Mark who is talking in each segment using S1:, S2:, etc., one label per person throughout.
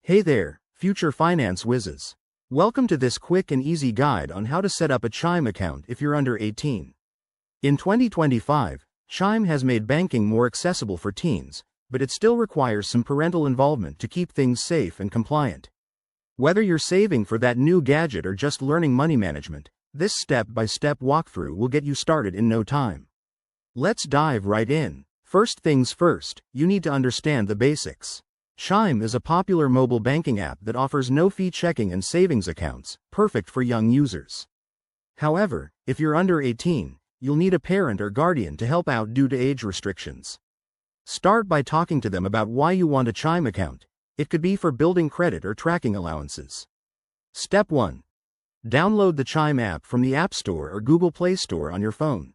S1: Hey there, future finance whizzes. Welcome to this quick and easy guide on how to set up a Chime account if you're under 18. In 2025, Chime has made banking more accessible for teens, but it still requires some parental involvement to keep things safe and compliant. Whether you're saving for that new gadget or just learning money management, this step-by-step walkthrough will get you started in no time. Let's dive right in. First things first, you need to understand the basics. Chime is a popular mobile banking app that offers no-fee checking and savings accounts, perfect for young users. However, if you're under 18, you'll need a parent or guardian to help out due to age restrictions. Start by talking to them about why you want a Chime account. It could be for building credit or tracking allowances. Step 1. Download the Chime app from the App Store or Google Play Store on your phone.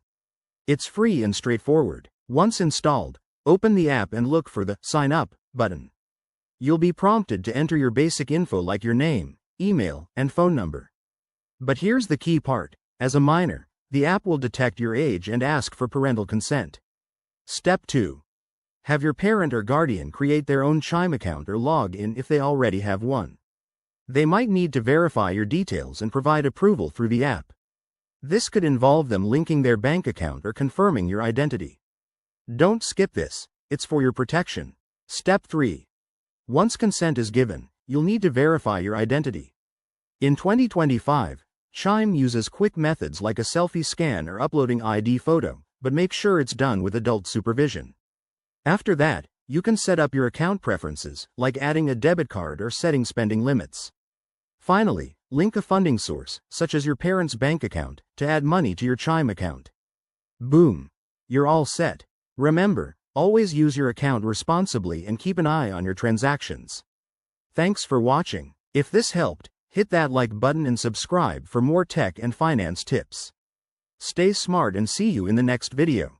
S1: It's free and straightforward. Once installed, open the app and look for the Sign Up button. You'll be prompted to enter your basic info like your name, email, and phone number. But here's the key part. As a minor, the app will detect your age and ask for parental consent. Step 2. Have your parent or guardian create their own Chime account or log in if they already have one. They might need to verify your details and provide approval through the app. This could involve them linking their bank account or confirming your identity. Don't skip this, it's for your protection. Step 3. Once consent is given, you'll need to verify your identity. In 2025, Chime uses quick methods like a selfie scan or uploading ID photo, but make sure it's done with adult supervision. After that, you can set up your account preferences, like adding a debit card or setting spending limits. Finally, link a funding source, such as your parents' bank account, to add money to your Chime account. Boom! You're all set. Remember, always use your account responsibly and keep an eye on your transactions. Thanks for watching. If this helped, hit that like button and subscribe for more tech and finance tips. Stay smart and see you in the next video.